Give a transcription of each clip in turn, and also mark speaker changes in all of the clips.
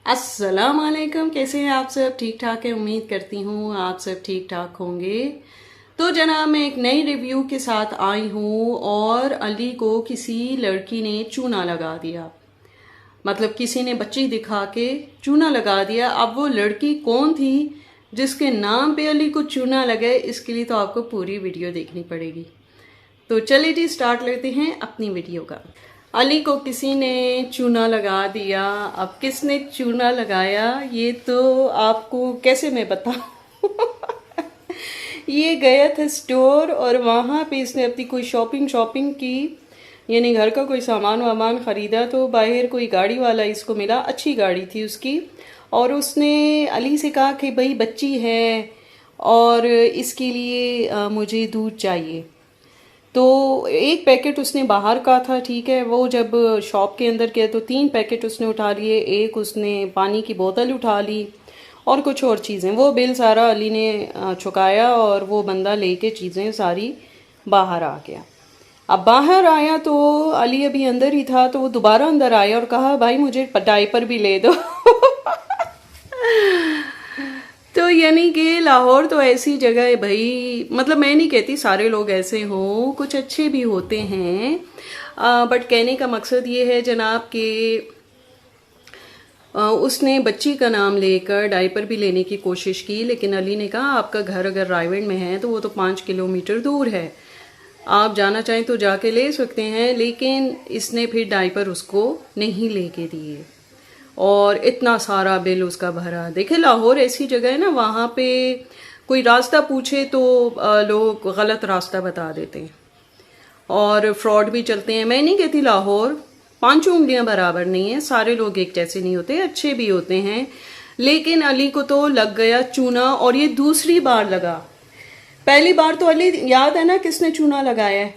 Speaker 1: अस्सलाम वालेकुम। कैसे हैं आप सब? ठीक ठाक है, उम्मीद करती हूँ आप सब ठीक ठाक होंगे। तो जनाब मैं एक नई रिव्यू के साथ आई हूँ और अली को किसी लड़की ने चूना लगा दिया। मतलब किसी ने बच्ची दिखा के चूना लगा दिया। अब वो लड़की कौन थी जिसके नाम पे अली को चूना लगे, इसके लिए तो आपको पूरी वीडियो देखनी पड़ेगी। तो चलिए जी स्टार्ट लेते हैं अपनी वीडियो का। अली को किसी ने चूना लगा दिया। अब किसने चूना लगाया ये तो आपको कैसे मैं बताऊं। ये गया था स्टोर और वहाँ पे इसने अपनी कोई शॉपिंग की, यानी घर का कोई सामान वामान ख़रीदा। तो बाहर कोई गाड़ी वाला इसको मिला, अच्छी गाड़ी थी उसकी, और उसने अली से कहा कि भाई बच्ची है और इसके लिए मुझे दूध चाहिए। तो एक पैकेट उसने बाहर का था, ठीक है। वो जब शॉप के अंदर गया तो 3 पैकेट उसने उठा लिए, एक उसने पानी की बोतल उठा ली और कुछ और चीज़ें। वो बिल सारा अली ने चुकाया और वो बंदा लेके चीज़ें सारी बाहर आ गया। अब बाहर आया तो अली अभी अंदर ही था, तो वो दोबारा अंदर आया और कहा भाई मुझे डायपर भी ले दो। तो यानी कि लाहौर तो ऐसी जगह है भाई, मतलब मैं नहीं कहती सारे लोग ऐसे हों, कुछ अच्छे भी होते हैं। बट कहने का मकसद ये है जनाब कि उसने बच्ची का नाम लेकर डायपर भी लेने की कोशिश की, लेकिन अली ने कहा आपका घर अगर रायगढ़ में है तो वो तो 5 किलोमीटर दूर है, आप जाना चाहें तो जाके ले सकते हैं। लेकिन इसने फिर डायपर उसको नहीं लेके दिए और इतना सारा बिल उसका भरा। देखिए लाहौर ऐसी जगह है ना, वहाँ पे कोई रास्ता पूछे तो लोग गलत रास्ता बता देते हैं और फ्रॉड भी चलते हैं। मैं नहीं कहती लाहौर 5 उंगलियां बराबर नहीं है, सारे लोग एक जैसे नहीं होते, अच्छे भी होते हैं। लेकिन अली को तो लग गया चूना और ये दूसरी बार लगा। पहली बार तो अली याद है ना किसने चूना लगाया है?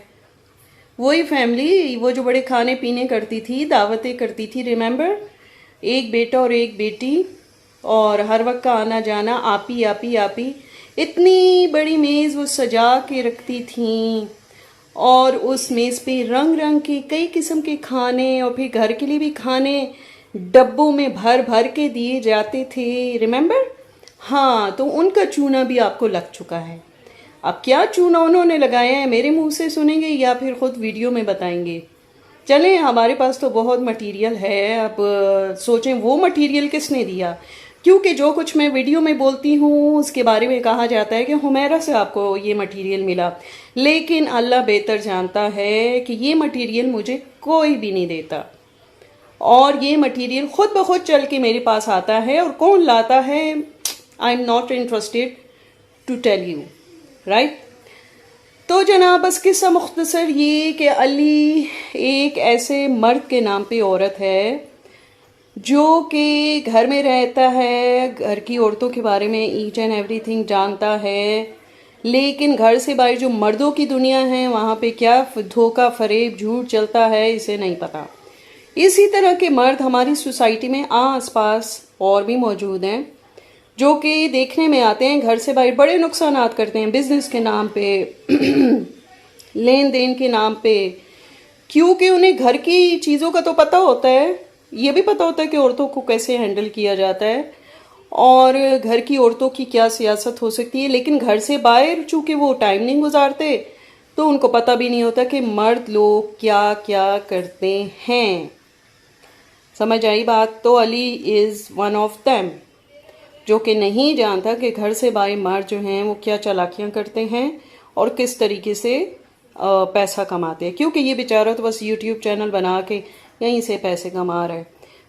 Speaker 1: वही फैमिली, वो जो बड़े खाने पीने करती थी, दावतें करती थी, रिमेंबर? एक बेटा और एक बेटी, और हर वक्त का आना जाना, आपी आपी आपी। इतनी बड़ी मेज़ वो सजा के रखती थी और उस मेज़ पे रंग रंग के कई किस्म के खाने और फिर घर के लिए भी खाने डब्बों में भर भर के दिए जाते थे, रिमेंबर? हाँ, तो उनका चूना भी आपको लग चुका है। अब क्या चूना उन्होंने लगाया है, मेरे मुंह से सुनेंगे या फिर खुद वीडियो में बताएंगे? चलें, हमारे पास तो बहुत मटेरियल है। अब सोचें वो मटेरियल किसने दिया, क्योंकि जो कुछ मैं वीडियो में बोलती हूँ उसके बारे में कहा जाता है कि हुमैरा से आपको ये मटेरियल मिला, लेकिन अल्लाह बेहतर जानता है कि ये मटेरियल मुझे कोई भी नहीं देता और ये मटेरियल खुद ब खुद चल के मेरे पास आता है। और कौन लाता है, I am not interested to tell you, right? तो जनाब बस किस्सा मुख्तसर ये कि अली एक ऐसे मर्द के नाम पे औरत है जो कि घर में रहता है, घर की औरतों के बारे में ईच एंड एवरीथिंग जानता है, लेकिन घर से बाहर जो मर्दों की दुनिया है वहाँ पे क्या धोखा फरेब झूठ चलता है इसे नहीं पता। इसी तरह के मर्द हमारी सोसाइटी में आस पास और भी मौजूद हैं जो कि देखने में आते हैं, घर से बाहर बड़े नुकसानात करते हैं बिजनेस के नाम पे, लेन देन के नाम पे, क्योंकि उन्हें घर की चीज़ों का तो पता होता है, ये भी पता होता है कि औरतों को कैसे हैंडल किया जाता है और घर की औरतों की क्या सियासत हो सकती है। लेकिन घर से बाहर चूँकि वो टाइम नहीं गुजारते तो उनको पता भी नहीं होता कि मर्द लोग क्या क्या करते हैं। समझ आई बात? तो Ali is one of them जो कि नहीं जानता कि घर से बाहर मर्द जो हैं वो क्या चालाकियां करते हैं और किस तरीके से पैसा कमाते हैं, क्योंकि ये बेचारा तो बस यूट्यूब चैनल बना के यहीं से पैसे कमा रहा है।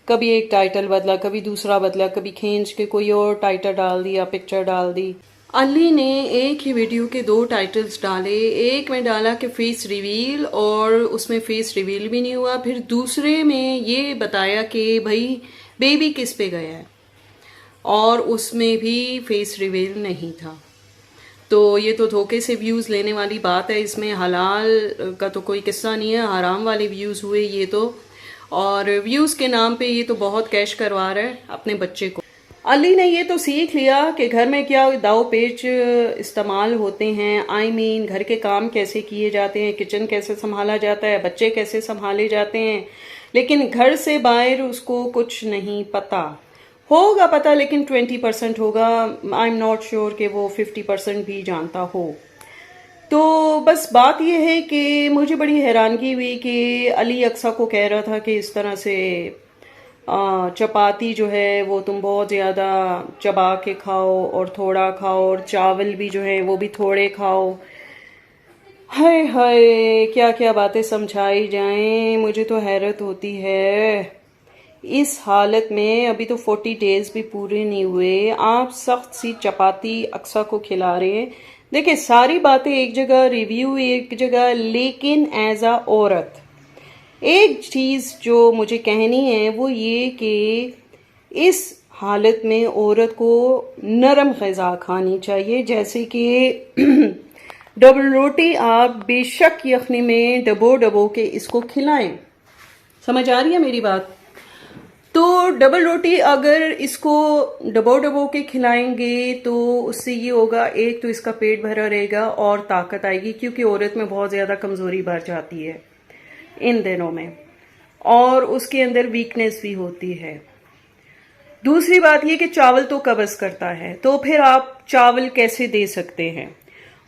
Speaker 1: कभी एक टाइटल बदला, कभी दूसरा बदला, कभी खींच के कोई और टाइटल डाल दिया, पिक्चर डाल दी। अली ने एक ही वीडियो के 2 टाइटल्स डाले, एक में डाला कि फेस रिवील और उसमें फेस रिवील भी नहीं हुआ, फिर दूसरे में ये बताया कि भाई बेबी किस पे गया है और उसमें भी फेस रिवील नहीं था। तो ये तो धोखे से व्यूज़ लेने वाली बात है, इसमें हलाल का तो कोई किस्सा नहीं है, हराम वाले व्यूज़ हुए ये तो। और व्यूज़ के नाम पे ये तो बहुत कैश करवा रहा है अपने बच्चे को। अली ने ये तो सीख लिया कि घर में क्या दाव पेच इस्तेमाल होते हैं, आई मीन घर के काम कैसे किए जाते हैं, किचन कैसे संभाला जाता है, बच्चे कैसे संभाले जाते हैं, लेकिन घर से बाहर उसको कुछ नहीं पता। होगा पता, लेकिन 20% होगा। आई एम नॉट श्योर कि वो 50% भी जानता हो। तो बस बात यह है कि मुझे बड़ी हैरानगी हुई कि अली अक्सा को कह रहा था कि इस तरह से चपाती जो है वो तुम बहुत ज़्यादा चबा के खाओ और थोड़ा खाओ, और चावल भी जो है वो भी थोड़े खाओ। हाय हाय, क्या क्या बातें समझाई जाएं, मुझे तो हैरत होती है। इस हालत में अभी तो 40 डेज भी पूरे नहीं हुए, आप सख्त सी चपाती अक्सा को खिला रहे हैं। देखिए, सारी बातें एक जगह, रिव्यू एक जगह, लेकिन एज अ औरत एक चीज़ जो मुझे कहनी है वो ये कि इस हालत में औरत को नरम ग़िज़ा खानी चाहिए, जैसे कि डबल रोटी आप बेशक यखनी में डबो डबो के इसको खिलाएं। समझ आ रही है मेरी बात? तो डबल रोटी अगर इसको डबो डबो के खिलाएंगे तो उससे ये होगा, एक तो इसका पेट भरा रहेगा और ताकत आएगी, क्योंकि औरत में बहुत ज़्यादा कमज़ोरी बढ़ जाती है इन दिनों में, और उसके अंदर वीकनेस भी होती है। दूसरी बात ये कि चावल तो कब्ज़ करता है, तो फिर आप चावल कैसे दे सकते हैं,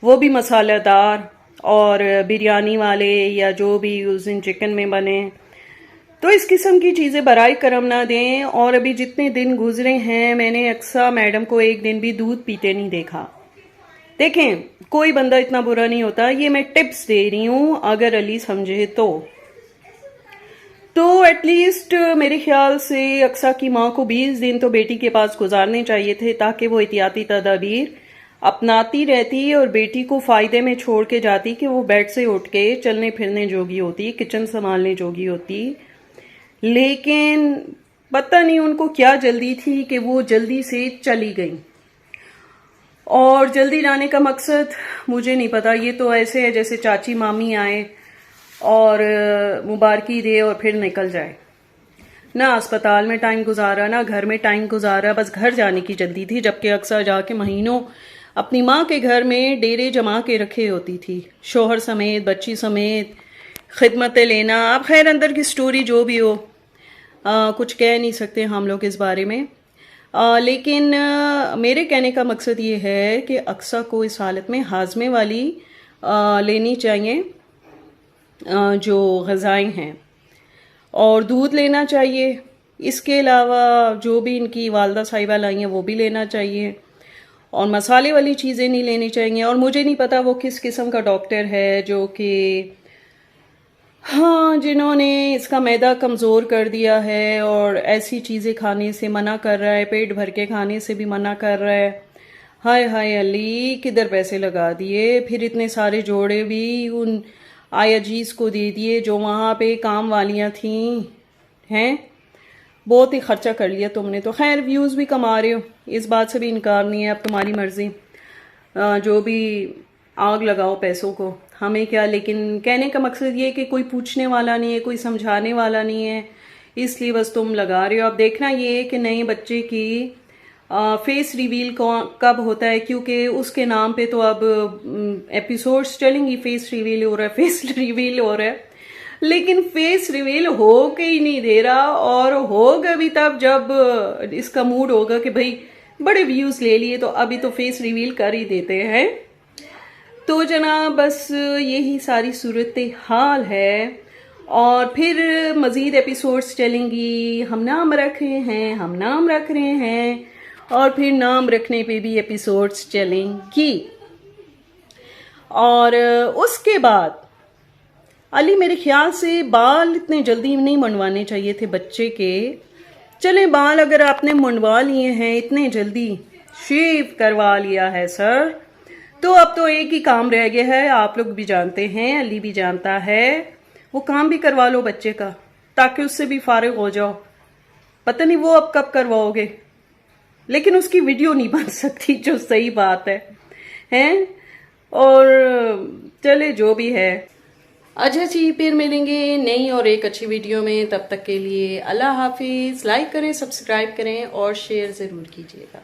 Speaker 1: वो भी मसालेदार और बिरयानी वाले या जो भी उस दिन चिकन में बने। तो इस किस्म की चीज़ें बराए करम ना दें। और अभी जितने दिन गुजरे हैं, मैंने अक्सा मैडम को एक दिन भी दूध पीते नहीं देखा। देखें, कोई बंदा इतना बुरा नहीं होता, ये मैं टिप्स दे रही हूँ अगर अली समझे तो एटलीस्ट मेरे ख्याल से अक्सा की माँ को 20 दिन तो बेटी के पास गुजारने चाहिए थे, ताकि वो एहतियाती तदाबीर अपनाती रहती और बेटी को फ़ायदे में छोड़ के जाती कि वो बेड से उठ के चलने फिरने जोगी होती, किचन संभालने जोगी होती। लेकिन पता नहीं उनको क्या जल्दी थी कि वो जल्दी से चली गई। और जल्दी जाने का मकसद मुझे नहीं पता, ये तो ऐसे है जैसे चाची मामी आए और मुबारकी दे और फिर निकल जाए। ना अस्पताल में टाइम गुजारा, ना घर में टाइम गुजारा, बस घर जाने की जल्दी थी, जबकि अक्सर जाके महीनों अपनी माँ के घर में डेरे जमा के रखे होती थी, शोहर समेत, बच्ची समेत, खिदमतें लेना। अब खैर अंदर की स्टोरी जो भी हो, कुछ कह नहीं सकते हम लोग इस बारे में। लेकिन मेरे कहने का मकसद ये है कि अक्सा को इस हालत में हाजमे वाली लेनी चाहिए जो ग़िज़ाएँ हैं, और दूध लेना चाहिए। इसके अलावा जो भी इनकी वालदा साहिबा लाई हैं वो भी लेना चाहिए, और मसाले वाली चीज़ें नहीं लेनी चाहिए। और मुझे नहीं पता वो किस किस्म का डॉक्टर है जो कि जिन्होंने इसका मैदा कमज़ोर कर दिया है और ऐसी चीज़ें खाने से मना कर रहा है, पेट भर के खाने से भी मना कर रहा है। हाय हाय अली, किधर पैसे लगा दिए, फिर इतने सारे जोड़े भी उन आयाजीज़ को दे दिए जो वहाँ पे काम वालियाँ थीं हैं। बहुत ही खर्चा कर लिया तुमने तो। खैर व्यूज़ भी कमा रहे हो, इस बात से भी इनकार नहीं है, अब तुम्हारी मर्ज़ी, जो भी आग लगाओ पैसों को, हमें क्या। लेकिन कहने का मकसद ये है कि कोई पूछने वाला नहीं है, कोई समझाने वाला नहीं है, इसलिए बस तुम लगा रहे हो। अब देखना ये है कि नए बच्चे की फेस रिवील कब होता है, क्योंकि उसके नाम पे तो अब एपिसोड्स चलेंगी, फेस रिवील हो रहा है, फेस रिवील हो रहा है, लेकिन फेस रिवील हो के ही नहीं दे रहा। और होगा भी तब जब इसका मूड होगा कि भाई बड़े व्यूज़ ले लिए, तो अभी तो फेस रिवील कर ही देते हैं। तो जनाब बस यही सारी सूरत हाल है, और फिर मज़ीद एपिसोड्स चलेंगी। हम नाम रख रहे हैं, हम नाम रख रहे हैं, और फिर नाम रखने पे भी एपिसोड्स चलेंगी। और उसके बाद अली मेरे ख्याल से बाल इतने जल्दी नहीं मुंडवाने चाहिए थे बच्चे के। चलें, बाल अगर आपने मुंडवा लिए हैं इतने जल्दी, शेव करवा लिया है सर, तो अब तो एक ही काम रह गया है, आप लोग भी जानते हैं, अली भी जानता है, वो काम भी करवा लो बच्चे का, ताकि उससे भी फारिग हो जाओ। पता नहीं वो अब कब करवाओगे, लेकिन उसकी वीडियो नहीं बन सकती, जो सही बात है हैं। और चले जो भी है, अच्छा जी, फिर मिलेंगे नई और एक अच्छी वीडियो में। तब तक के लिए अल्लाह हाफिज़। लाइक करें, सब्सक्राइब करें और शेयर ज़रूर कीजिएगा।